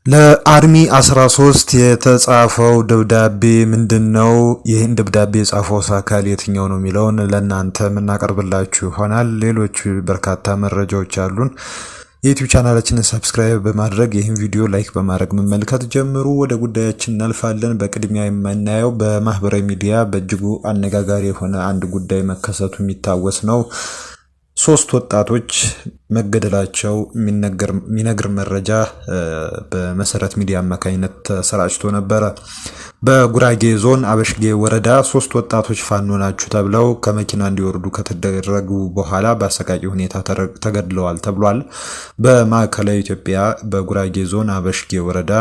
ለአርሚ 13 የተጻፈው ደብዳቤ ምንድነው? ይህን ደብዳቤ የጻፈው አካል የትኛው ነው የሚለውን ለእናንተ የምናቀርብላችሁ ይሆናል። ሌሎች በርካታ መረጃዎች አሉን። የዩቲዩብ ቻናላችንን ሰብስክራይብ በማድረግ ይህን ቪዲዮ ላይክ በማድረግ መመልከት ጀምሩ። ወደ ጉዳያችን እናልፋለን። በቅድሚያ የምናየው በማህበራዊ ሚዲያ በእጅጉ አነጋጋሪ የሆነ አንድ ጉዳይ መከሰቱ የሚታወስ ነው። 3 ወጣቶች መገደላቸው የሚነግር መረጃ በመሰረት ሚዲያ አማካኝነት ተሰራጭቶ ነበረ። በጉራጌ ዞን አበሽጌ ወረዳ 3 ወጣቶች ፋኖ ናችሁ ተብለው ከመኪና እንዲወርዱ ከተደረጉ በኋላ በአሰቃቂ ሁኔታ ተገድለዋል ተብሏል። በማዕከላዊ ኢትዮጵያ በጉራጌ ዞን አበሽጌ ወረዳ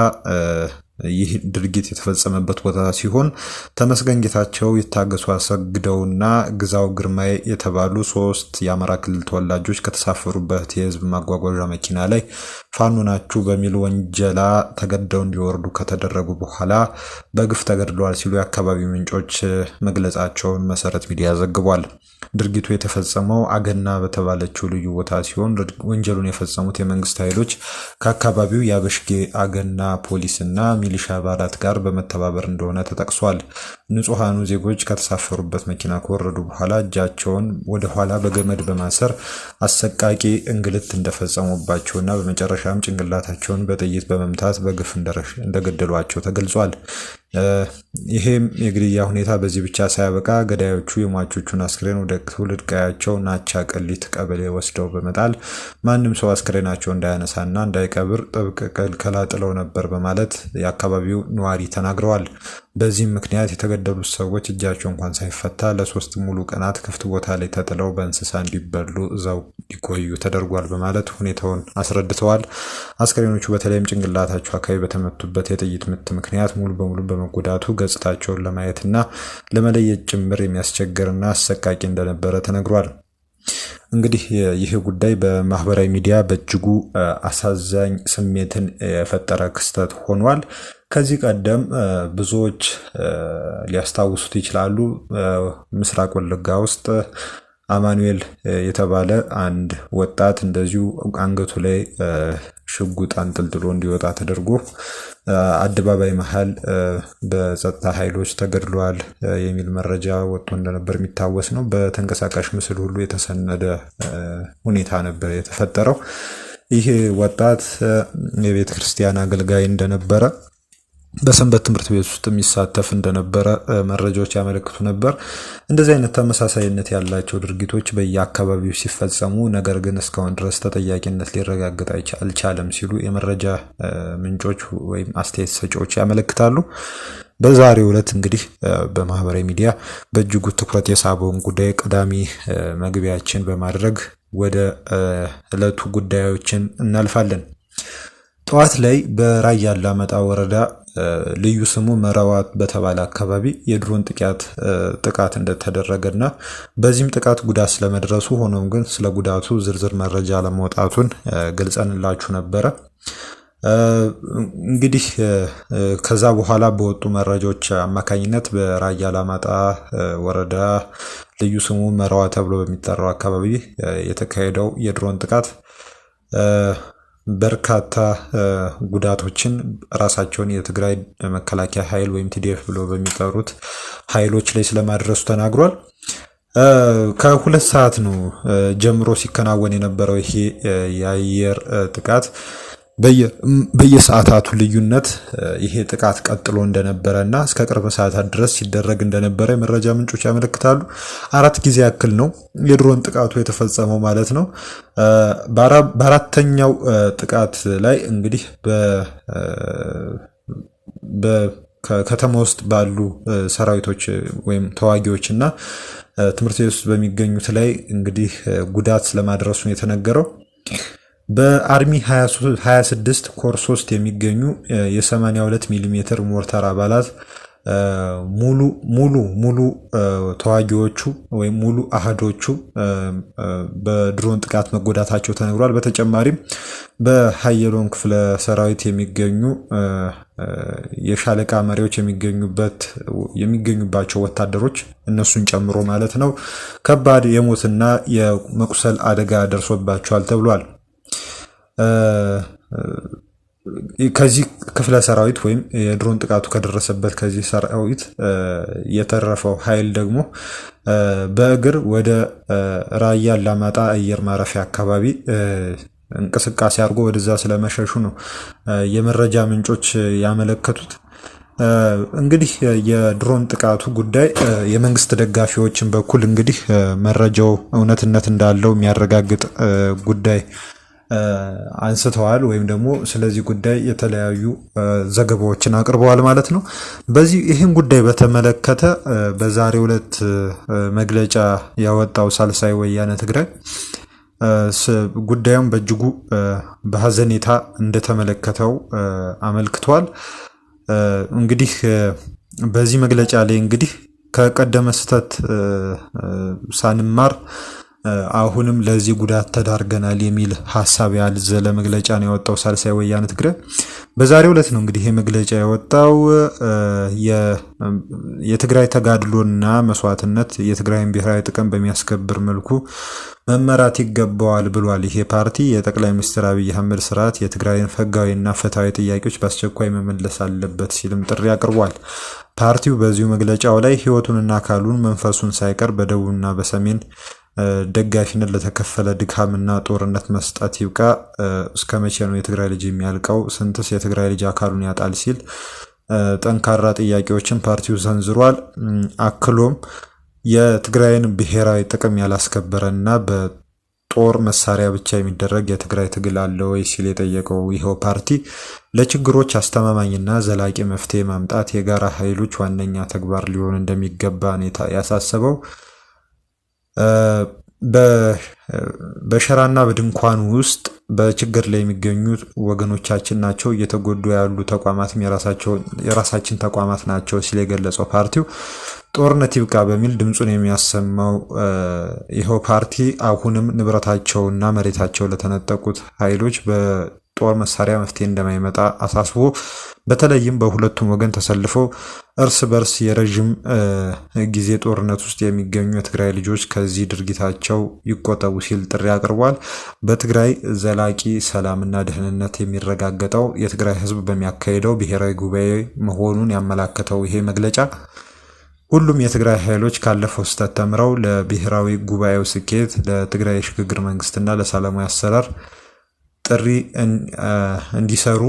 ይህ ድርጊት የተፈጸመበት ቦታ ሲሆን ተመስገን ጌታቸው፣ ይታገሱ አሰግደውና ግዛው ግርማይ የተባሉ 3 የአማራ ክልል ተወላጆች ከተሳፈሩበት የህዝብ ማጓጓዣ መኪና ላይ ፋኖ ናችሁ በሚል ወንጀላ ተገደው እንዲወርዱ ከተደረጉ በኋላ በግፍ ተገድለዋል ሲሉ የአካባቢው ምንጮች መግለጻቸውን መሰረት ሚዲያ ዘግቧል። ድርጊቱ የተፈጸመው አገና በተባለችው ልዩ ቦታ ሲሆን ወንጀሉን የፈጸሙት የመንግስት ኃይሎች ከአካባቢው የአበሽጌ አገና ፖሊስና ሚሊሻ አባላት ጋር በመተባበር እንደሆነ ተጠቅሷል። ንጹሃኑ ዜጎች ከተሳፈሩበት መኪና ከወረዱ በኋላ እጃቸውን ወደ ኋላ በገመድ በማሰር አሰቃቂ እንግልት እንደፈጸሙባቸውና በመጨረሻም ጭንቅላታቸውን በጥይት በመምታት በግፍ እንደገደሏቸው ተገልጿል። ይሄም የግድያ ሁኔታ በዚህ ብቻ ሳያበቃ ገዳዮቹ የሟቾቹን አስክሬን ወደ ትውልድ ቀያቸው ናቻ ቀሊት ቀበሌ ወስደው በመጣል ማንም ሰው አስክሬናቸው እንዳያነሳና እንዳይቀብር ጥብቅ ክልከላ ጥለው ነበር በማለት የአካባቢው ነዋሪ ተናግረዋል። በዚህም ምክንያት የተገደሉት ሰዎች እጃቸው እንኳን ሳይፈታ ለ3 ሙሉ ቀናት ክፍት ቦታ ላይ ተጥለው በእንስሳ እንዲበሉ እዛው እንዲቆዩ ተደርጓል በማለት ሁኔታውን አስረድተዋል። አስክሬኖቹ በተለይም ጭንቅላታቸው አካባቢ በተመቱበት የጥይት ምት ምክንያት ሙሉ በሙሉ በመጎዳቱ ገጽታቸውን ለማየትና ለመለየት ጭምር የሚያስቸግርና አሰቃቂ እንደነበረ ተነግሯል። እንግዲህ ይህ ጉዳይ በማህበራዊ ሚዲያ በእጅጉ አሳዛኝ ስሜትን የፈጠረ ክስተት ሆኗል። ከዚህ ቀደም ብዙዎች ሊያስታውሱት ይችላሉ። ምስራቅ ወለጋ ውስጥ አማኑኤል የተባለ አንድ ወጣት እንደዚሁ አንገቱ ላይ ሽጉጥ አንጠልጥሎ እንዲወጣ ተደርጎ አደባባይ መሃል በጸጥታ ኃይሎች ተገድሏል የሚል መረጃ ወጥቶ እንደነበር የሚታወስ ነው። በተንቀሳቃሽ ምስል ሁሉ የተሰነደ ሁኔታ ነበር የተፈጠረው። ይህ ወጣት የቤተ ክርስቲያን አገልጋይ እንደነበረ፣ በሰንበት ትምህርት ቤት ውስጥ የሚሳተፍ እንደነበረ መረጃዎች ያመለክቱ ነበር። እንደዚህ አይነት ተመሳሳይነት ያላቸው ድርጊቶች በየአካባቢው ሲፈጸሙ ነገር ግን እስካሁን ድረስ ተጠያቂነት ሊረጋገጥ አልቻለም ሲሉ የመረጃ ምንጮች ወይም አስተያየት ሰጪዎች ያመለክታሉ። በዛሬው ዕለት እንግዲህ በማህበራዊ ሚዲያ በእጅጉ ትኩረት የሳበውን ጉዳይ ቀዳሚ መግቢያችን በማድረግ ወደ ዕለቱ ጉዳዮችን እናልፋለን። ጠዋት ላይ በራያ አላማጣ ወረዳ ልዩ ስሙ መራዋት በተባለ አካባቢ የድሮን ጥቃት እንደተደረገና በዚህም ጥቃት ጉዳት ስለመድረሱ ሆኖም ግን ስለ ጉዳቱ ዝርዝር መረጃ ለማውጣቱን ገልጸንላችሁ ነበረ። እንግዲህ ከዛ በኋላ በወጡ መረጃዎች አማካኝነት በራያ አላማጣ ወረዳ ልዩ ስሙ መራዋ ተብሎ በሚጠራው አካባቢ የተካሄደው የድሮን ጥቃት በርካታ ጉዳቶችን ራሳቸውን የትግራይ መከላከያ ኃይል ወይም ቲዲኤፍ ብሎ በሚጠሩት ኃይሎች ላይ ስለማድረሱ ተናግሯል። ከ2 ሰዓት ነው ጀምሮ ሲከናወን የነበረው ይሄ የአየር ጥቃት። በየሰዓታቱ ልዩነት ይሄ ጥቃት ቀጥሎ እንደነበረና እስከ ቅርብ ሰዓታት ድረስ ሲደረግ እንደነበረ የመረጃ ምንጮች ያመለክታሉ። 4 ጊዜ ያክል ነው የድሮን ጥቃቱ የተፈጸመው ማለት ነው። በአራተኛው ጥቃት ላይ እንግዲህ በከተማ ውስጥ ባሉ ሰራዊቶች ወይም ተዋጊዎች እና ትምህርት ቤት ውስጥ በሚገኙት ላይ እንግዲህ ጉዳት ስለማድረሱ የተነገረው። በአርሚ 26 ኮር 3 የሚገኙ የ82 ሚሊ ሜትር ሞርታር አባላት ሙሉ ተዋጊዎቹ ወይም ሙሉ አሃዶቹ በድሮን ጥቃት መጎዳታቸው ተነግሯል። በተጨማሪም በሀየሎም ክፍለ ሰራዊት የሚገኙ የሻለቃ መሪዎች የሚገኙባቸው ወታደሮች እነሱን ጨምሮ ማለት ነው ከባድ የሞትና የመቁሰል አደጋ ደርሶባቸዋል ተብሏል። ከዚህ ክፍለ ሰራዊት ወይም የድሮን ጥቃቱ ከደረሰበት ከዚህ ሰራዊት የተረፈው ኃይል ደግሞ በእግር ወደ ራያ አላማጣ አየር ማረፊያ አካባቢ እንቅስቃሴ አድርጎ ወደዛ ስለመሸሹ ነው የመረጃ ምንጮች ያመለከቱት። እንግዲህ የድሮን ጥቃቱ ጉዳይ የመንግስት ደጋፊዎችን በኩል እንግዲህ መረጃው እውነትነት እንዳለው የሚያረጋግጥ ጉዳይ አንስተዋል ወይም ደግሞ ስለዚህ ጉዳይ የተለያዩ ዘገባዎችን አቅርበዋል ማለት ነው። በዚህ ይህን ጉዳይ በተመለከተ በዛሬው ዕለት መግለጫ ያወጣው ሳልሳይ ወያነ ትግራይ ጉዳዩን በእጅጉ በሐዘኔታ እንደተመለከተው አመልክቷል። እንግዲህ በዚህ መግለጫ ላይ እንግዲህ ከቀደመ ስህተት ሳንማር አሁንም ለዚህ ጉዳት ተዳርገናል የሚል ሐሳብ ያዘለ መግለጫ ነው ያወጣው ሳልሳይ ወያነ ትግራይ። በዛሬው ዕለት ነው እንግዲህ ይሄ መግለጫ ያወጣው። የትግራይ ተጋድሎና መስዋዕትነት የትግራይን ብሔራዊ ጥቅም በሚያስከብር መልኩ መመራት ይገባዋል ብሏል። ይሄ ፓርቲ የጠቅላይ ሚኒስትር አብይ አህመድ ስርዓት የትግራይን ህጋዊና ፍትሃዊ ጥያቄዎች በአስቸኳይ መመለስ አለበት ሲልም ጥሪ አቅርቧል። ፓርቲው በዚሁ መግለጫው ላይ ህይወቱንና አካሉን መንፈሱን ሳይቀር በደቡብና በሰሜን ደጋፊነት ለተከፈለ ድካምና ጦርነት መስጠት ይብቃ። እስከ መቼ ነው የትግራይ ልጅ የሚያልቀው? ስንትስ የትግራይ ልጅ አካሉን ያጣል? ሲል ጠንካራ ጥያቄዎችን ፓርቲው ሰንዝሯል። አክሎም የትግራይን ብሔራዊ ጥቅም ያላስከበረና በጦር መሳሪያ ብቻ የሚደረግ የትግራይ ትግል አለ ወይ ሲል የጠየቀው ይኸው ፓርቲ ለችግሮች አስተማማኝና ዘላቂ መፍትሄ ማምጣት የጋራ ኃይሎች ዋነኛ ተግባር ሊሆን እንደሚገባ ነው ያሳሰበው። በሸራና በድንኳን ውስጥ በችግር ላይ የሚገኙ ወገኖቻችን ናቸው። እየተጎዱ ያሉ ተቋማትም የራሳችን ተቋማት ናቸው ሲል የገለጸው ፓርቲው ጦርነት ይብቃ በሚል ድምጹን የሚያሰማው ይኸው ፓርቲ አሁንም ንብረታቸውና መሬታቸው ለተነጠቁት ኃይሎች በጦር መሳሪያ መፍትሄ እንደማይመጣ አሳስቦ በተለይም በሁለቱም ወገን ተሰልፈው እርስ በርስ የረጅም ጊዜ ጦርነት ውስጥ የሚገኙ የትግራይ ልጆች ከዚህ ድርጊታቸው ይቆጠቡ ሲል ጥሪ አቅርቧል። በትግራይ ዘላቂ ሰላምና ደህንነት የሚረጋገጠው የትግራይ ሕዝብ በሚያካሄደው ብሔራዊ ጉባኤ መሆኑን ያመላከተው ይሄ መግለጫ ሁሉም የትግራይ ኃይሎች ካለፈው ስህተት ተምረው ለብሔራዊ ጉባኤው ስኬት፣ ለትግራይ የሽግግር መንግስትና ለሰላማዊ አሰራር ጥሪ እንዲሰሩ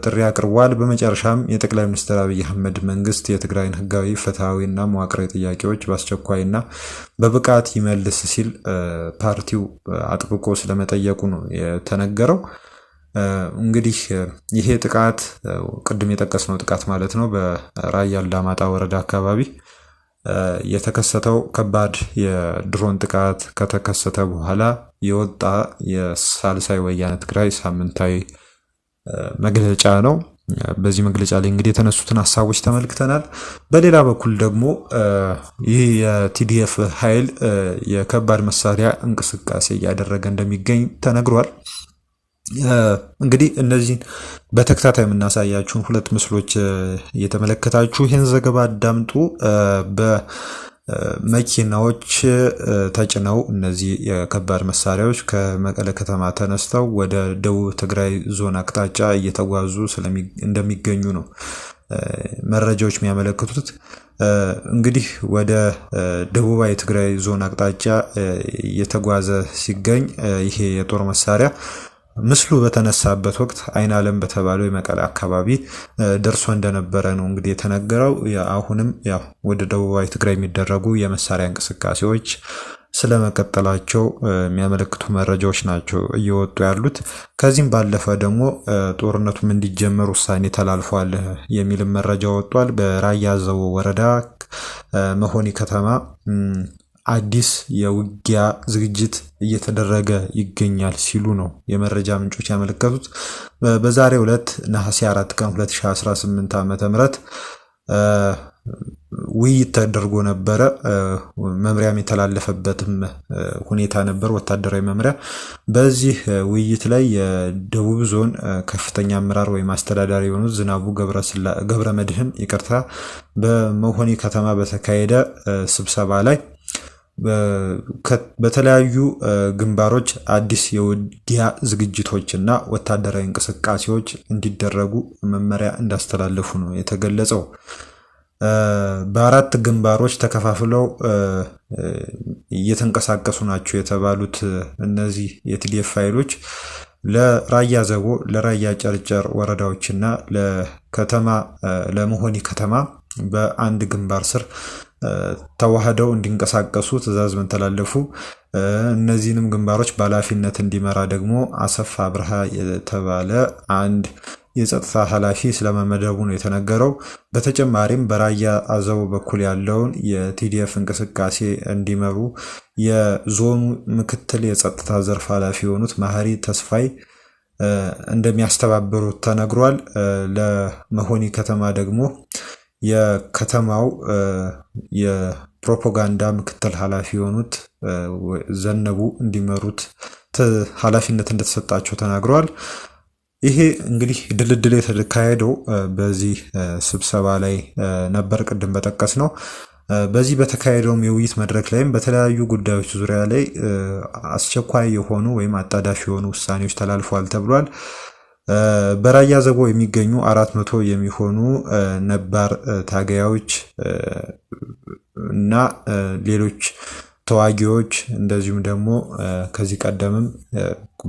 ጥሪ አቅርቧል። በመጨረሻም የጠቅላይ ሚኒስትር አብይ አህመድ መንግስት የትግራይን ህጋዊ ፍትሃዊና መዋቅራዊ ጥያቄዎች በአስቸኳይና በብቃት ይመልስ ሲል ፓርቲው አጥብቆ ስለመጠየቁ ነው የተነገረው። እንግዲህ ይሄ ጥቃት ቅድም የጠቀስነው ጥቃት ማለት ነው በራያ አላማጣ ወረዳ አካባቢ የተከሰተው ከባድ የድሮን ጥቃት ከተከሰተ በኋላ የወጣ የሳልሳይ ወያነ ትግራይ ሳምንታዊ መግለጫ ነው። በዚህ መግለጫ ላይ እንግዲህ የተነሱትን ሐሳቦች ተመልክተናል። በሌላ በኩል ደግሞ ይህ የቲዲኤፍ ኃይል የከባድ መሳሪያ እንቅስቃሴ እያደረገ እንደሚገኝ ተነግሯል። እንግዲህ እነዚህን በተከታታይ የምናሳያችሁን ሁለት ምስሎች እየተመለከታችሁ ይህን ዘገባ አዳምጡ። በመኪናዎች ተጭነው እነዚህ የከባድ መሳሪያዎች ከመቀለ ከተማ ተነስተው ወደ ደቡብ ትግራይ ዞን አቅጣጫ እየተጓዙ እንደሚገኙ ነው መረጃዎች የሚያመለክቱት። እንግዲህ ወደ ደቡባዊ ትግራይ ዞን አቅጣጫ እየተጓዘ ሲገኝ ይሄ የጦር መሳሪያ ምስሉ በተነሳበት ወቅት አይን አለም በተባለው የመቀለ አካባቢ ደርሶ እንደነበረ ነው እንግዲህ የተነገረው። አሁንም ያው ወደ ደቡባዊ ትግራይ የሚደረጉ የመሳሪያ እንቅስቃሴዎች ስለመቀጠላቸው የሚያመለክቱ መረጃዎች ናቸው እየወጡ ያሉት። ከዚህም ባለፈ ደግሞ ጦርነቱም እንዲጀመር ውሳኔ ተላልፏል የሚልም መረጃ ወጥቷል። በራያ ዘቦ ወረዳ መሆኒ ከተማ አዲስ የውጊያ ዝግጅት እየተደረገ ይገኛል ሲሉ ነው የመረጃ ምንጮች ያመለከቱት። በዛሬው ዕለት ነሐሴ 4 ቀን 2018 ዓ.ም ውይይት ተደርጎ ነበረ። መምሪያም የተላለፈበትም ሁኔታ ነበር፣ ወታደራዊ መምሪያ። በዚህ ውይይት ላይ የደቡብ ዞን ከፍተኛ አመራር ወይም አስተዳዳሪ የሆኑት ዝናቡ ገብረ መድህን በመሆኒ ከተማ በተካሄደ ስብሰባ ላይ በተለያዩ ግንባሮች አዲስ የውጊያ ዝግጅቶችና ወታደራዊ እንቅስቃሴዎች እንዲደረጉ መመሪያ እንዳስተላለፉ ነው የተገለጸው። በአራት ግንባሮች ተከፋፍለው እየተንቀሳቀሱ ናቸው የተባሉት እነዚህ የቲዲኤፍ ኃይሎች ለራያ ዘቦ፣ ለራያ ጨርጨር ወረዳዎችና ለመሆኒ ከተማ በአንድ ግንባር ስር ተዋህደው እንዲንቀሳቀሱ ትዕዛዝ መተላለፉ። እነዚህንም ግንባሮች በኃላፊነት እንዲመራ ደግሞ አሰፋ አብርሃ የተባለ አንድ የጸጥታ ኃላፊ ስለመመደቡ ነው የተነገረው። በተጨማሪም በራያ አዘቦ በኩል ያለውን የቲዲኤፍ እንቅስቃሴ እንዲመሩ የዞኑ ምክትል የጸጥታ ዘርፍ ኃላፊ የሆኑት ማህሪ ተስፋይ እንደሚያስተባብሩት ተነግሯል። ለመሆኒ ከተማ ደግሞ የከተማው የፕሮፓጋንዳ ምክትል ኃላፊ የሆኑት ዘነቡ እንዲመሩት ኃላፊነት እንደተሰጣቸው ተናግረዋል። ይሄ እንግዲህ ድልድል የተካሄደው በዚህ ስብሰባ ላይ ነበር፣ ቅድም በጠቀስ ነው። በዚህ በተካሄደውም የውይይት መድረክ ላይም በተለያዩ ጉዳዮች ዙሪያ ላይ አስቸኳይ የሆኑ ወይም አጣዳፊ የሆኑ ውሳኔዎች ተላልፈዋል ተብሏል። በራያ ዘቦ የሚገኙ 400 የሚሆኑ ነባር ታጋዮች እና ሌሎች ተዋጊዎች እንደዚሁም ደግሞ ከዚህ ቀደምም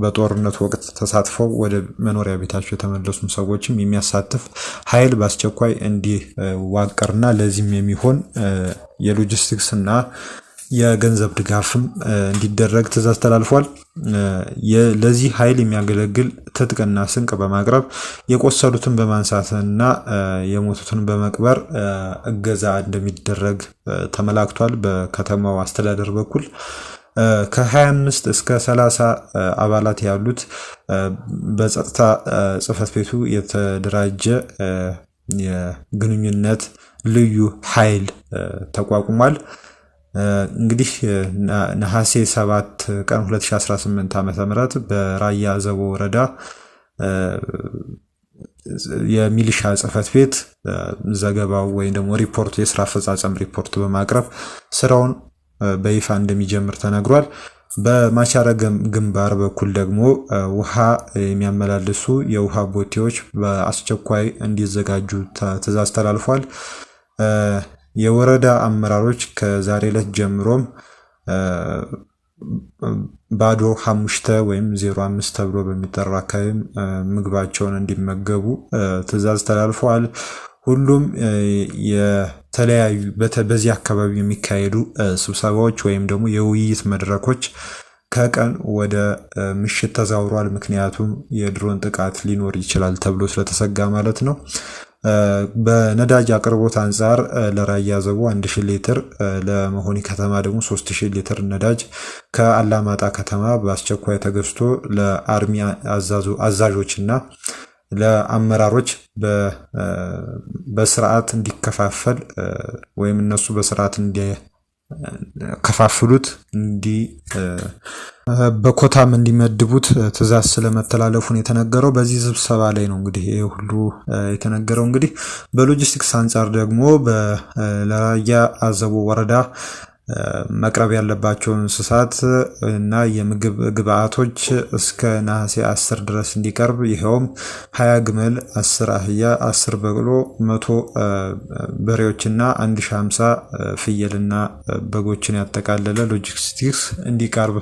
በጦርነት ወቅት ተሳትፈው ወደ መኖሪያ ቤታቸው የተመለሱ ሰዎችም የሚያሳትፍ ኃይል በአስቸኳይ እንዲዋቀርና ለዚህም የሚሆን የሎጂስቲክስ እና የገንዘብ ድጋፍም እንዲደረግ ትዕዛዝ ተላልፏል። ለዚህ ኃይል የሚያገለግል ትጥቅና ስንቅ በማቅረብ የቆሰሉትን በማንሳትና የሞቱትን በመቅበር እገዛ እንደሚደረግ ተመላክቷል። በከተማው አስተዳደር በኩል ከ25 እስከ 30 አባላት ያሉት በጸጥታ ጽሕፈት ቤቱ የተደራጀ የግንኙነት ልዩ ኃይል ተቋቁሟል። እንግዲህ ነሐሴ 7 ቀን 2018 ዓ.ም በራያ ዘቦ ወረዳ የሚሊሻ ጽሕፈት ቤት ዘገባው ወይም ደግሞ ሪፖርት የስራ አፈጻጸም ሪፖርት በማቅረብ ስራውን በይፋ እንደሚጀምር ተነግሯል። በማቻረ ግንባር በኩል ደግሞ ውሃ የሚያመላልሱ የውሃ ቦቴዎች በአስቸኳይ እንዲዘጋጁ ትዕዛዝ ተላልፏል። የወረዳ አመራሮች ከዛሬ ዕለት ጀምሮም ባዶ ሐሙሽተ ወይም 05 ተብሎ በሚጠራ አካባቢ ምግባቸውን እንዲመገቡ ትዕዛዝ ተላልፈዋል። ሁሉም የተለያዩ በዚህ አካባቢ የሚካሄዱ ስብሰባዎች ወይም ደግሞ የውይይት መድረኮች ከቀን ወደ ምሽት ተዛውሯል። ምክንያቱም የድሮን ጥቃት ሊኖር ይችላል ተብሎ ስለተሰጋ ማለት ነው። በነዳጅ አቅርቦት አንጻር ለራያ ዘቦ 1000 ሊትር ለመሆኒ ከተማ ደግሞ 3000 ሊትር ነዳጅ ከአላማጣ ከተማ በአስቸኳይ ተገዝቶ ለአርሚ አዛዦችና ለአመራሮች በስርዓት እንዲከፋፈል ወይም እነሱ በስርዓት እንዲከፋፍሉት በኮታም እንዲመድቡት ትዕዛዝ ስለመተላለፉን የተነገረው በዚህ ስብሰባ ላይ ነው። እንግዲህ ይሄ ሁሉ የተነገረው እንግዲህ በሎጂስቲክስ አንጻር ደግሞ ለራያ አዘቦ ወረዳ መቅረብ ያለባቸው እንስሳት እና የምግብ ግብአቶች እስከ ነሐሴ 10 ድረስ እንዲቀርብ ይሄውም 20 ግመል፣ 10 አህያ፣ 10 በቅሎ፣ 100 በሬዎችና 1050 ፍየልና በጎችን ያጠቃለለ ሎጂስቲክስ እንዲቀርብ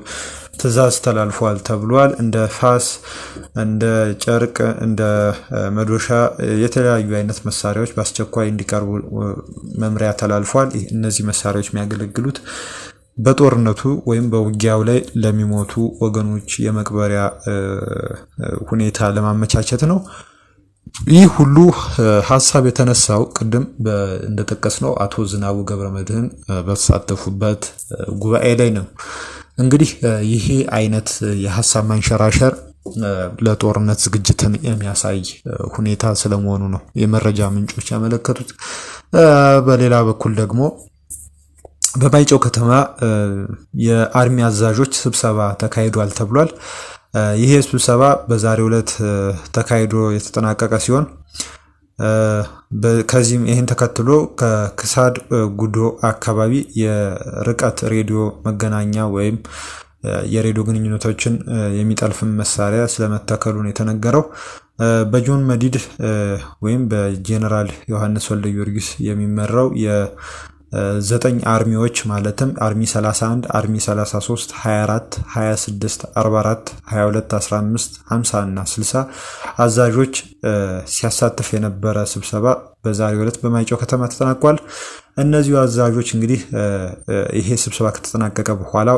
ትዕዛዝ ተላልፏል ተብሏል። እንደ ፋስ፣ እንደ ጨርቅ፣ እንደ መዶሻ የተለያዩ አይነት መሳሪያዎች በአስቸኳይ እንዲቀርቡ መምሪያ ተላልፏል። እነዚህ መሳሪያዎች የሚያገለግሉት በጦርነቱ ወይም በውጊያው ላይ ለሚሞቱ ወገኖች የመቅበሪያ ሁኔታ ለማመቻቸት ነው። ይህ ሁሉ ሀሳብ የተነሳው ቅድም እንደጠቀስነው አቶ ዝናቡ ገብረመድህን በተሳተፉበት ጉባኤ ላይ ነው። እንግዲህ ይሄ አይነት የሀሳብ ማንሸራሸር ለጦርነት ዝግጅትን የሚያሳይ ሁኔታ ስለመሆኑ ነው የመረጃ ምንጮች ያመለከቱት። በሌላ በኩል ደግሞ በማይጨው ከተማ የአርሚ አዛዦች ስብሰባ ተካሂዷል ተብሏል። ይሄ ስብሰባ በዛሬው ዕለት ተካሂዶ የተጠናቀቀ ሲሆን ከዚህም ይህን ተከትሎ ከክሳድ ጉዶ አካባቢ የርቀት ሬዲዮ መገናኛ ወይም የሬዲዮ ግንኙነቶችን የሚጠልፍ መሳሪያ ስለመተከሉ ነው የተነገረው። በጆን መዲድ ወይም በጄኔራል ዮሐንስ ወልደ ጊዮርጊስ የሚመራው የ9 አርሚዎች ማለትም አርሚ 31፣ አርሚ 33፣ 24፣ 26፣ 44፣ 22፣ 15፣ 50 እና 60 አዛዦች ሲያሳትፍ የነበረ ስብሰባ በዛሬው ዕለት በማይጨው ከተማ ተጠናቋል። እነዚሁ አዛዦች እንግዲህ ይሄ ስብሰባ ከተጠናቀቀ በኋላ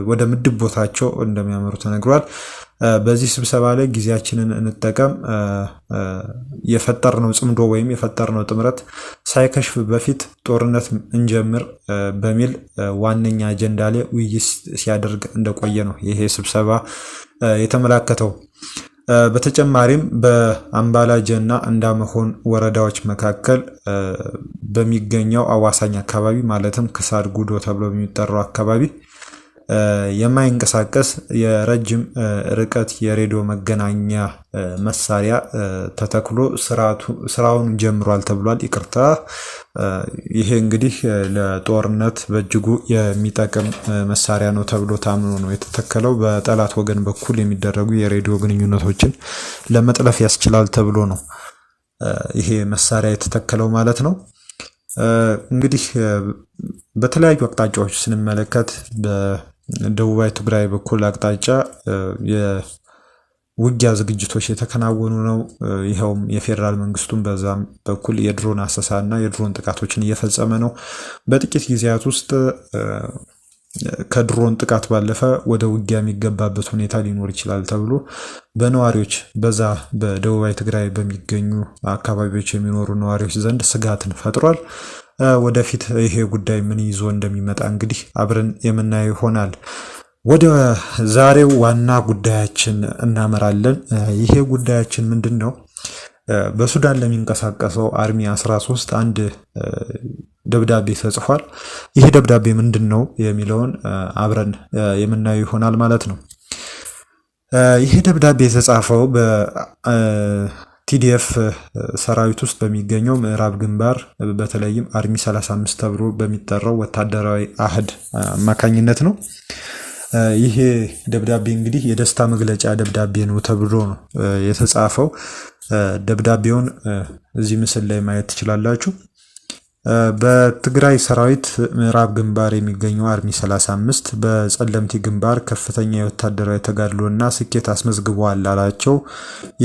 ወደ ምድብ ቦታቸው እንደሚያመሩ ተነግሯል። በዚህ ስብሰባ ላይ ጊዜያችንን እንጠቀም፣ የፈጠርነው ጽምዶ ወይም የፈጠርነው ጥምረት ሳይከሽፍ በፊት ጦርነት እንጀምር በሚል ዋነኛ አጀንዳ ላይ ውይይት ሲያደርግ እንደቆየ ነው ይሄ ስብሰባ የተመላከተው። በተጨማሪም በአምባላጀና እንዳመሆን ወረዳዎች መካከል በሚገኘው አዋሳኝ አካባቢ ማለትም ክሳድ ጉዶ ተብሎ በሚጠራው አካባቢ የማይንቀሳቀስ የረጅም ርቀት የሬዲዮ መገናኛ መሳሪያ ተተክሎ ስራውን ጀምሯል ተብሏል። ይቅርታ፣ ይሄ እንግዲህ ለጦርነት በእጅጉ የሚጠቅም መሳሪያ ነው ተብሎ ታምኖ ነው የተተከለው። በጠላት ወገን በኩል የሚደረጉ የሬዲዮ ግንኙነቶችን ለመጥለፍ ያስችላል ተብሎ ነው ይሄ መሳሪያ የተተከለው ማለት ነው። እንግዲህ በተለያዩ አቅጣጫዎች ስንመለከት በደቡባዊ ትግራይ በኩል አቅጣጫ የውጊያ ዝግጅቶች የተከናወኑ ነው። ይኸውም የፌዴራል መንግስቱን በዛም በኩል የድሮን አሰሳና የድሮን ጥቃቶችን እየፈጸመ ነው። በጥቂት ጊዜያት ውስጥ ከድሮን ጥቃት ባለፈ ወደ ውጊያ የሚገባበት ሁኔታ ሊኖር ይችላል ተብሎ በነዋሪዎች በዛ በደቡባዊ ትግራይ በሚገኙ አካባቢዎች የሚኖሩ ነዋሪዎች ዘንድ ስጋትን ፈጥሯል። ወደፊት ይሄ ጉዳይ ምን ይዞ እንደሚመጣ እንግዲህ አብረን የምናየው ይሆናል። ወደ ዛሬው ዋና ጉዳያችን እናመራለን። ይሄ ጉዳያችን ምንድን ነው? በሱዳን ለሚንቀሳቀሰው አርሚ 13 አንድ ደብዳቤ ተጽፏል። ይሄ ደብዳቤ ምንድን ነው የሚለውን አብረን የምናየው ይሆናል ማለት ነው። ይሄ ደብዳቤ የተጻፈው በቲዲኤፍ ሰራዊት ውስጥ በሚገኘው ምዕራብ ግንባር በተለይም አርሚ 35 ተብሎ በሚጠራው ወታደራዊ አህድ አማካኝነት ነው። ይሄ ደብዳቤ እንግዲህ የደስታ መግለጫ ደብዳቤ ነው ተብሎ ነው የተጻፈው። ደብዳቤውን እዚህ ምስል ላይ ማየት ትችላላችሁ። በትግራይ ሰራዊት ምዕራብ ግንባር የሚገኘው አርሚ 35 በጸለምቲ ግንባር ከፍተኛ የወታደራዊ ተጋድሎና ስኬት አስመዝግበዋል ላላቸው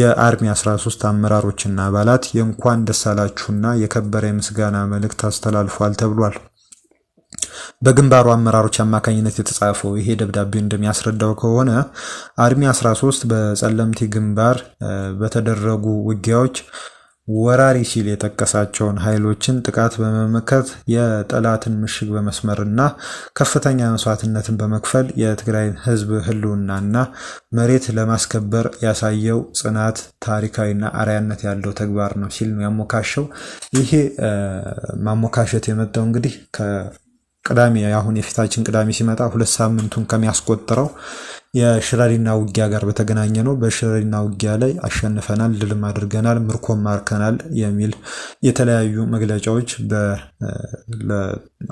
የአርሚ 13 አመራሮችና አባላት የእንኳን ደስ አላችሁና የከበረ የምስጋና መልእክት አስተላልፏል ተብሏል። በግንባሩ አመራሮች አማካኝነት የተጻፈው ይሄ ደብዳቤ እንደሚያስረዳው ከሆነ አርሚ 13 በጸለምቲ ግንባር በተደረጉ ውጊያዎች ወራሪ ሲል የጠቀሳቸውን ኃይሎችን ጥቃት በመመከት የጠላትን ምሽግ በመስመርና ከፍተኛ መስዋዕትነትን በመክፈል የትግራይን ሕዝብ ህልውናና መሬት ለማስከበር ያሳየው ጽናት ታሪካዊና አርአያነት ያለው ተግባር ነው ሲል ነው ያሞካሸው። ይሄ ማሞካሸት የመጣው እንግዲህ ቅዳሜ አሁን የፊታችን ቅዳሜ ሲመጣ 2 ሳምንቱን ከሚያስቆጥረው የሽረሪና ውጊያ ጋር በተገናኘ ነው። በሽረሪና ውጊያ ላይ አሸንፈናል፣ ድልም አድርገናል፣ ምርኮም ማርከናል የሚል የተለያዩ መግለጫዎች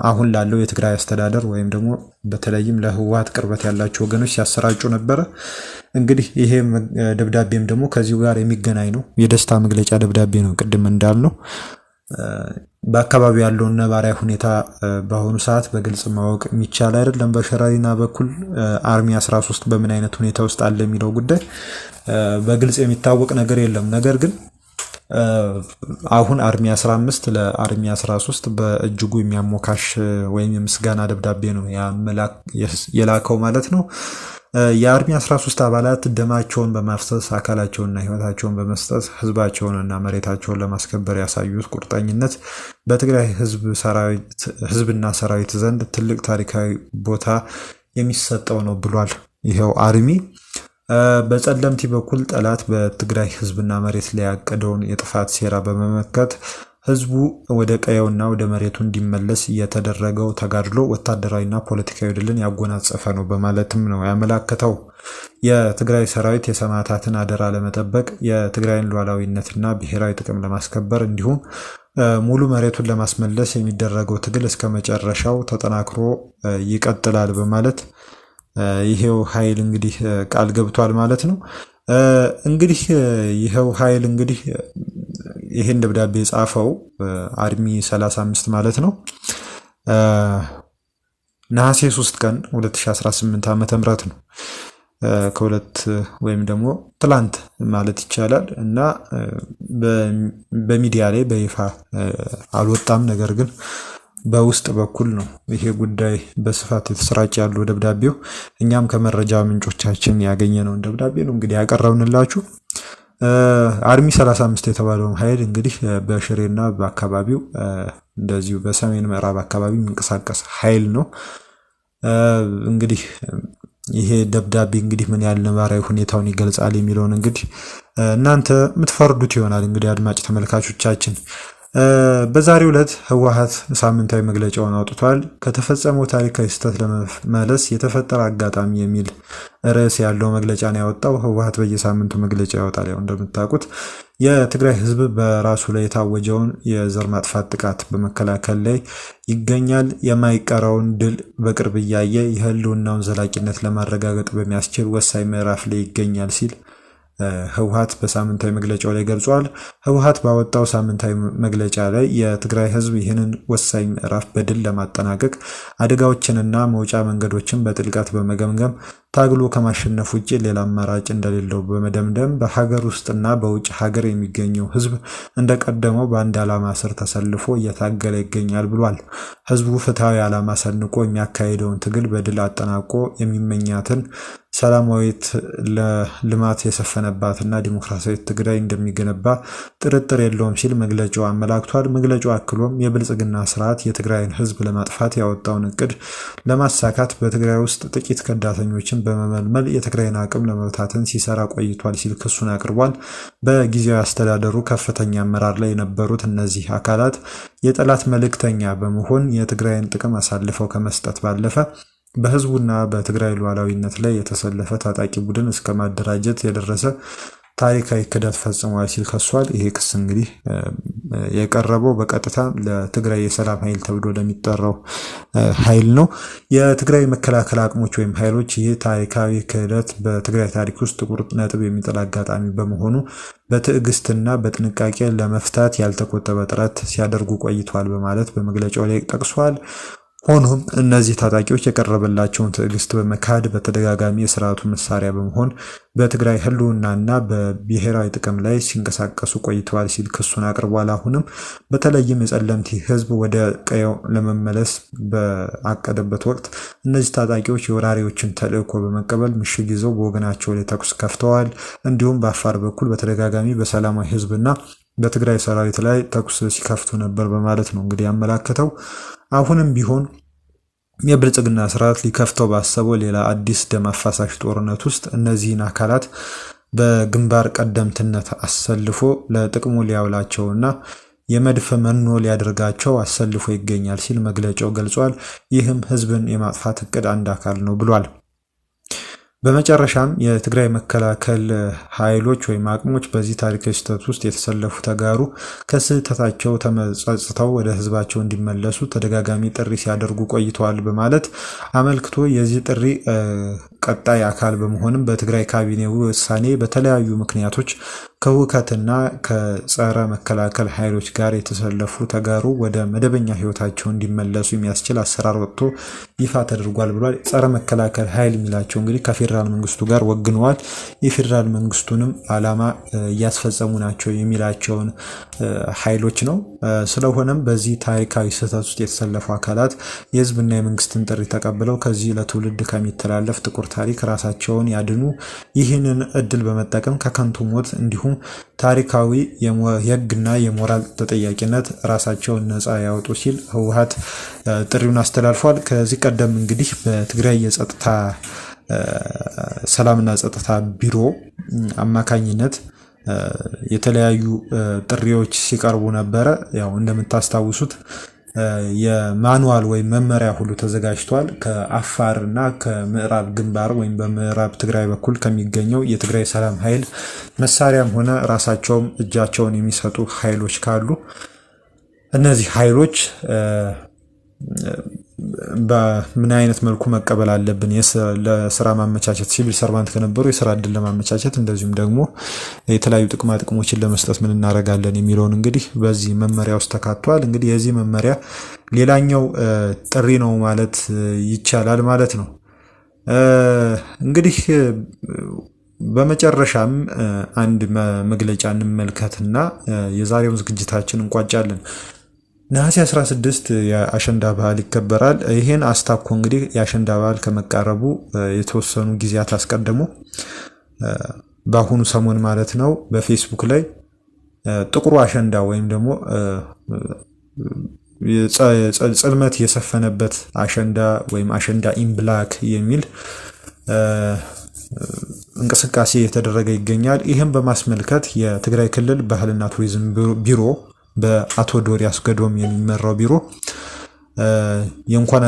አሁን ላለው የትግራይ አስተዳደር ወይም ደግሞ በተለይም ለህወሓት ቅርበት ያላቸው ወገኖች ሲያሰራጩ ነበረ። እንግዲህ ይሄ ደብዳቤም ደግሞ ከዚሁ ጋር የሚገናኝ ነው። የደስታ መግለጫ ደብዳቤ ነው። ቅድም እንዳልነው በአካባቢው ያለውን ነባራዊ ሁኔታ በአሁኑ ሰዓት በግልጽ ማወቅ የሚቻል አይደለም። በሸራሪና በኩል አርሚ 13 በምን አይነት ሁኔታ ውስጥ አለ የሚለው ጉዳይ በግልጽ የሚታወቅ ነገር የለም። ነገር ግን አሁን አርሚ 15 ለአርሚ 13 በእጅጉ የሚያሞካሽ ወይም የምስጋና ደብዳቤ ነው የላከው ማለት ነው። የአርሚ 13 አባላት ደማቸውን በማፍሰስ አካላቸውንና ህይወታቸውን በመስጠት ህዝባቸውንና መሬታቸውን ለማስከበር ያሳዩት ቁርጠኝነት በትግራይ ህዝብና ሰራዊት ዘንድ ትልቅ ታሪካዊ ቦታ የሚሰጠው ነው ብሏል። ይሄው አርሚ በጸለምቲ በኩል ጠላት በትግራይ ህዝብና መሬት ላይ ያቀደውን የጥፋት ሴራ በመመከት ህዝቡ ወደ ቀየውና ወደ መሬቱ እንዲመለስ የተደረገው ተጋድሎ ወታደራዊና ፖለቲካዊ ድልን ያጎናጸፈ ነው በማለትም ነው ያመላከተው። የትግራይ ሰራዊት የሰማዕታትን አደራ ለመጠበቅ የትግራይን ሉዓላዊነትና ብሔራዊ ጥቅም ለማስከበር እንዲሁም ሙሉ መሬቱን ለማስመለስ የሚደረገው ትግል እስከ መጨረሻው ተጠናክሮ ይቀጥላል በማለት ይሄው ኃይል እንግዲህ ቃል ገብቷል ማለት ነው። እንግዲህ ይሄው ኃይል እንግዲህ ይሄን ደብዳቤ የጻፈው አርሚ 35 ማለት ነው ነሐሴ 3 ቀን 2018 ዓመተ ምህረት ነው። ከሁለት ወይም ደግሞ ትላንት ማለት ይቻላል እና በሚዲያ ላይ በይፋ አልወጣም። ነገር ግን በውስጥ በኩል ነው ይሄ ጉዳይ በስፋት የተሰራጨ ያለው ደብዳቤው። እኛም ከመረጃ ምንጮቻችን ያገኘነውን ደብዳቤ ነው እንግዲህ ያቀረብንላችሁ። አርሚ 35 የተባለው ኃይል እንግዲህ በሽሬና በአካባቢው እንደዚሁ በሰሜን ምዕራብ አካባቢ የሚንቀሳቀስ ኃይል ነው። እንግዲህ ይሄ ደብዳቤ እንግዲህ ምን ያህል ነባራዊ ሁኔታውን ይገልጻል የሚለውን እንግዲህ እናንተ የምትፈርዱት ይሆናል። እንግዲህ አድማጭ ተመልካቾቻችን በዛሬው ዕለት ህወሓት ሳምንታዊ መግለጫውን አውጥቷል። ከተፈጸመው ታሪካዊ ስህተት ለመመለስ የተፈጠረ አጋጣሚ የሚል ርዕስ ያለው መግለጫ ነው ያወጣው። ህወሓት በየሳምንቱ መግለጫ ያወጣል። ያው እንደምታውቁት የትግራይ ህዝብ በራሱ ላይ የታወጀውን የዘር ማጥፋት ጥቃት በመከላከል ላይ ይገኛል። የማይቀረውን ድል በቅርብ እያየ የህልውናውን ዘላቂነት ለማረጋገጥ በሚያስችል ወሳኝ ምዕራፍ ላይ ይገኛል ሲል ህወሓት በሳምንታዊ መግለጫው ላይ ገልጿል። ህወሓት ባወጣው ሳምንታዊ መግለጫ ላይ የትግራይ ህዝብ ይህንን ወሳኝ ምዕራፍ በድል ለማጠናቀቅ አደጋዎችንና መውጫ መንገዶችን በጥልቀት በመገምገም ታግሎ ከማሸነፍ ውጭ ሌላ አማራጭ እንደሌለው በመደምደም በሀገር ውስጥና በውጭ ሀገር የሚገኘው ህዝብ እንደቀደመው በአንድ ዓላማ ስር ተሰልፎ እየታገለ ይገኛል ብሏል። ህዝቡ ፍትሐዊ ዓላማ ሰንቆ የሚያካሄደውን ትግል በድል አጠናቆ የሚመኛትን ሰላማዊት ለልማት የሰፈነባትና ዲሞክራሲያዊት ትግራይ እንደሚገነባ ጥርጥር የለውም ሲል መግለጫው አመላክቷል። መግለጫው አክሎም የብልጽግና ስርዓት የትግራይን ህዝብ ለማጥፋት ያወጣውን እቅድ ለማሳካት በትግራይ ውስጥ ጥቂት ከዳተኞችን በመመልመል የትግራይን አቅም ለመብታትን ሲሰራ ቆይቷል ሲል ክሱን አቅርቧል። በጊዜያዊ አስተዳደሩ ከፍተኛ አመራር ላይ የነበሩት እነዚህ አካላት የጠላት መልእክተኛ በመሆን የትግራይን ጥቅም አሳልፈው ከመስጠት ባለፈ በህዝቡና በትግራይ ሉዓላዊነት ላይ የተሰለፈ ታጣቂ ቡድን እስከ ማደራጀት የደረሰ ታሪካዊ ክደት ፈጽሟል ሲል ከሷል። ይሄ ክስ እንግዲህ የቀረበው በቀጥታ ለትግራይ የሰላም ኃይል ተብሎ ለሚጠራው ኃይል ነው። የትግራይ መከላከል አቅሞች ወይም ኃይሎች ይህ ታሪካዊ ክህደት በትግራይ ታሪክ ውስጥ ጥቁር ነጥብ የሚጥል አጋጣሚ በመሆኑ በትዕግስትና በጥንቃቄ ለመፍታት ያልተቆጠበ ጥረት ሲያደርጉ ቆይተዋል በማለት በመግለጫው ላይ ጠቅሷል። ሆኖም እነዚህ ታጣቂዎች የቀረበላቸውን ትዕግስት በመካድ በተደጋጋሚ የስርዓቱ መሳሪያ በመሆን በትግራይ ህልውናና በብሔራዊ ጥቅም ላይ ሲንቀሳቀሱ ቆይተዋል ሲል ክሱን አቅርቧል። አሁንም በተለይም የጸለምቲ ህዝብ ወደ ቀየው ለመመለስ በአቀደበት ወቅት እነዚህ ታጣቂዎች የወራሪዎችን ተልዕኮ በመቀበል ምሽግ ይዘው በወገናቸው ላይ ተኩስ ከፍተዋል። እንዲሁም በአፋር በኩል በተደጋጋሚ በሰላማዊ ህዝብና በትግራይ ሰራዊት ላይ ተኩስ ሲከፍቱ ነበር በማለት ነው እንግዲህ ያመላከተው። አሁንም ቢሆን የብልጽግና ስርዓት ሊከፍተው ባሰበው ሌላ አዲስ ደም አፋሳሽ ጦርነት ውስጥ እነዚህን አካላት በግንባር ቀደምትነት አሰልፎ ለጥቅሙ ሊያውላቸውና የመድፍ መኖ ሊያደርጋቸው አሰልፎ ይገኛል ሲል መግለጫው ገልጿል። ይህም ህዝብን የማጥፋት እቅድ አንድ አካል ነው ብሏል። በመጨረሻም የትግራይ መከላከል ኃይሎች ወይም አቅሞች በዚህ ታሪካዊ ስህተት ውስጥ የተሰለፉ ተጋሩ ከስህተታቸው ተጸጽተው ወደ ህዝባቸው እንዲመለሱ ተደጋጋሚ ጥሪ ሲያደርጉ ቆይተዋል በማለት አመልክቶ የዚህ ጥሪ ቀጣይ አካል በመሆንም በትግራይ ካቢኔ ውሳኔ በተለያዩ ምክንያቶች ከውከትና ከጸረ መከላከል ኃይሎች ጋር የተሰለፉ ተጋሩ ወደ መደበኛ ህይወታቸው እንዲመለሱ የሚያስችል አሰራር ወጥቶ ይፋ ተደርጓል ብሏል። ጸረ መከላከል ኃይል የሚላቸው እንግዲህ ከፌዴራል መንግስቱ ጋር ወግነዋል። የፌዴራል መንግስቱንም ዓላማ እያስፈጸሙ ናቸው የሚላቸውን ኃይሎች ነው። ስለሆነም በዚህ ታሪካዊ ስህተት ውስጥ የተሰለፉ አካላት የህዝብና የመንግስትን ጥሪ ተቀብለው ከዚህ ለትውልድ ከሚተላለፍ ጥቁር ታሪክ ራሳቸውን ያድኑ። ይህንን እድል በመጠቀም ከከንቱ ሞት እንዲሁም ታሪካዊ የህግና የሞራል ተጠያቂነት ራሳቸውን ነፃ ያወጡ ሲል ህወሓት ጥሪውን አስተላልፏል። ከዚህ ቀደም እንግዲህ በትግራይ የጸጥታ ሰላምና ጸጥታ ቢሮ አማካኝነት የተለያዩ ጥሪዎች ሲቀርቡ ነበረ። ያው እንደምታስታውሱት የማኑዋል ወይም መመሪያ ሁሉ ተዘጋጅቷል። ከአፋር እና ከምዕራብ ግንባር ወይም በምዕራብ ትግራይ በኩል ከሚገኘው የትግራይ ሰላም ኃይል መሳሪያም ሆነ ራሳቸውም እጃቸውን የሚሰጡ ኃይሎች ካሉ እነዚህ ኃይሎች በምን አይነት መልኩ መቀበል አለብን፣ ለስራ ማመቻቸት ሲቪል ሰርቫንት ከነበሩ የስራ እድል ለማመቻቸት እንደዚሁም ደግሞ የተለያዩ ጥቅማ ጥቅሞችን ለመስጠት ምን እናደርጋለን የሚለውን እንግዲህ በዚህ መመሪያ ውስጥ ተካቷል። እንግዲህ የዚህ መመሪያ ሌላኛው ጥሪ ነው ማለት ይቻላል ማለት ነው። እንግዲህ በመጨረሻም አንድ መግለጫ እንመልከትና የዛሬውን ዝግጅታችን እንቋጫለን። ነሐሴ 16 የአሸንዳ በዓል ይከበራል። ይሄን አስታኮ እንግዲህ የአሸንዳ በዓል ከመቃረቡ የተወሰኑ ጊዜያት አስቀድሞ በአሁኑ ሰሞን ማለት ነው በፌስቡክ ላይ ጥቁሩ አሸንዳ ወይም ደግሞ ጽልመት የሰፈነበት አሸንዳ ወይም አሸንዳ ኢን ብላክ የሚል እንቅስቃሴ የተደረገ ይገኛል። ይህም በማስመልከት የትግራይ ክልል ባህልና ቱሪዝም ቢሮ በአቶ ዶሪያስ ገዶም የሚመራው ቢሮ የእንኳን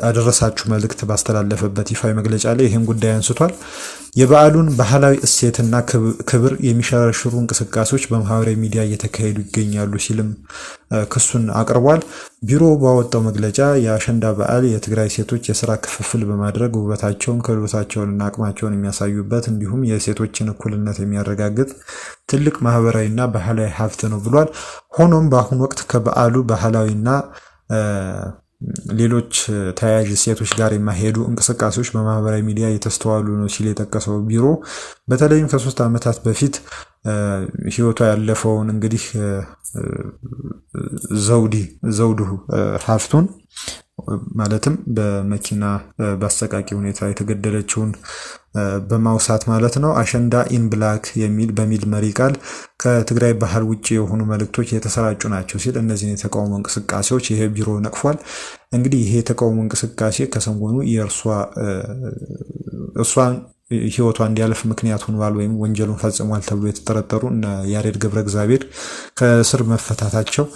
አደረሳችሁ መልእክት ባስተላለፈበት ይፋዊ መግለጫ ላይ ይህን ጉዳይ አንስቷል። የበዓሉን ባህላዊ እሴትና ክብር የሚሸረሽሩ እንቅስቃሴዎች በማህበራዊ ሚዲያ እየተካሄዱ ይገኛሉ ሲልም ክሱን አቅርቧል። ቢሮው ባወጣው መግለጫ የአሸንዳ በዓል የትግራይ ሴቶች የስራ ክፍፍል በማድረግ ውበታቸውን፣ ክህሎታቸውንና አቅማቸውን የሚያሳዩበት እንዲሁም የሴቶችን እኩልነት የሚያረጋግጥ ትልቅ ማህበራዊና ባህላዊ ሀብት ነው ብሏል። ሆኖም በአሁኑ ወቅት ከበዓሉ ባህላዊና ሌሎች ተያያዥ ሴቶች ጋር የማይሄዱ እንቅስቃሴዎች በማህበራዊ ሚዲያ የተስተዋሉ ነው ሲል የጠቀሰው ቢሮ በተለይም ከ3 ዓመታት በፊት ህይወቷ ያለፈውን እንግዲህ ዘውዱ ሀፍቱን ማለትም በመኪና በአሰቃቂ ሁኔታ የተገደለችውን በማውሳት ማለት ነው አሸንዳ ኢን ብላክ በሚል መሪ ቃል ከትግራይ ባህል ውጪ የሆኑ መልእክቶች የተሰራጩ ናቸው ሲል እነዚህን የተቃውሞ እንቅስቃሴዎች ይሄ ቢሮ ነቅፏል። እንግዲህ ይሄ የተቃውሞ እንቅስቃሴ ከሰሞኑ እሷን ህይወቷ እንዲያልፍ ምክንያት ሆኗል ወይም ወንጀሉን ፈጽሟል ተብሎ የተጠረጠሩ እነ ያሬድ ገብረ እግዚአብሔር ከእስር መፈታታቸው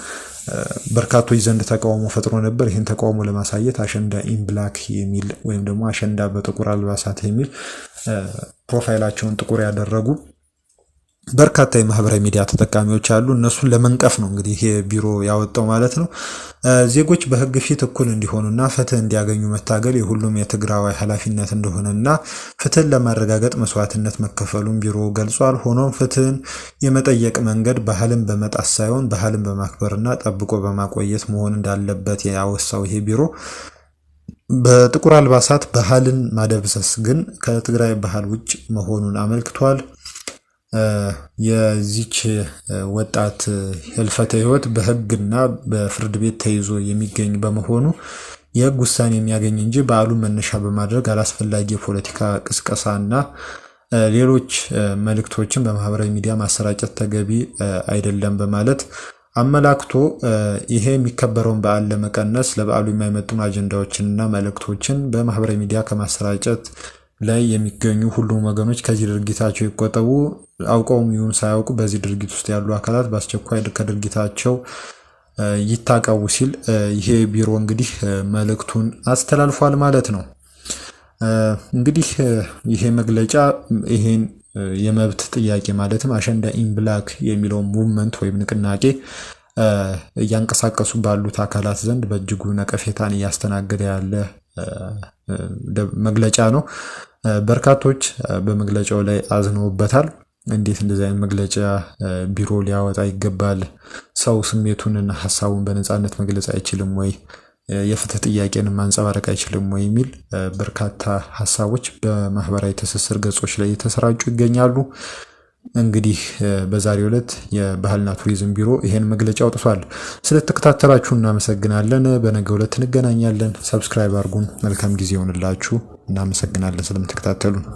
በርካቶች ዘንድ ተቃውሞ ፈጥሮ ነበር። ይህን ተቃውሞ ለማሳየት አሸንዳ ኢን ብላክ የሚል ወይም ደግሞ አሸንዳ በጥቁር አልባሳት የሚል ፕሮፋይላቸውን ጥቁር ያደረጉ በርካታ የማህበራዊ ሚዲያ ተጠቃሚዎች አሉ። እነሱን ለመንቀፍ ነው እንግዲህ ይሄ ቢሮ ያወጣው ማለት ነው። ዜጎች በህግ ፊት እኩል እንዲሆኑና ፍትህ እንዲያገኙ መታገል የሁሉም የትግራዋይ ኃላፊነት እንደሆነና ፍትህን ለማረጋገጥ መስዋዕትነት መከፈሉን ቢሮ ገልጿል። ሆኖም ፍትህን የመጠየቅ መንገድ ባህልን በመጣስ ሳይሆን ባህልን በማክበርና ጠብቆ በማቆየት መሆን እንዳለበት ያወሳው ይሄ ቢሮ በጥቁር አልባሳት ባህልን ማደብሰስ ግን ከትግራይ ባህል ውጭ መሆኑን አመልክቷል። የዚች ወጣት ህልፈተ ህይወት በህግና በፍርድ ቤት ተይዞ የሚገኝ በመሆኑ የህግ ውሳኔ የሚያገኝ እንጂ በዓሉን መነሻ በማድረግ አላስፈላጊ የፖለቲካ ቅስቀሳና ሌሎች መልእክቶችን በማህበራዊ ሚዲያ ማሰራጨት ተገቢ አይደለም በማለት አመላክቶ ይሄ የሚከበረውን በዓል ለመቀነስ ለበዓሉ የማይመጥኑ አጀንዳዎችንና መልእክቶችን በማህበራዊ ሚዲያ ከማሰራጨት ላይ የሚገኙ ሁሉም ወገኖች ከዚህ ድርጊታቸው ይቆጠቡ፣ አውቀውም ይሁን ሳያውቁ በዚህ ድርጊት ውስጥ ያሉ አካላት በአስቸኳይ ከድርጊታቸው ይታቀቡ ሲል ይሄ ቢሮ እንግዲህ መልእክቱን አስተላልፏል ማለት ነው። እንግዲህ ይሄ መግለጫ ይሄን የመብት ጥያቄ ማለትም አሸንዳ ኢን ብላክ የሚለው ሙቭመንት ወይም ንቅናቄ እያንቀሳቀሱ ባሉት አካላት ዘንድ በእጅጉ ነቀፌታን እያስተናገደ ያለ መግለጫ ነው። በርካቶች በመግለጫው ላይ አዝነውበታል። እንዴት እንደዚህ አይነት መግለጫ ቢሮ ሊያወጣ ይገባል? ሰው ስሜቱንና ሀሳቡን በነፃነት መግለጽ አይችልም ወይ? የፍትህ ጥያቄን ማንጸባረቅ አይችልም ወይ? የሚል በርካታ ሀሳቦች በማህበራዊ ትስስር ገጾች ላይ የተሰራጩ ይገኛሉ። እንግዲህ በዛሬው ዕለት የባህልና ቱሪዝም ቢሮ ይሄን መግለጫ አውጥቷል። ስለተከታተላችሁ እናመሰግናለን። በነገው ዕለት እንገናኛለን። ሰብስክራይብ አድርጉን። መልካም ጊዜ ይሆንላችሁ። እናመሰግናለን ስለምትከታተሉን።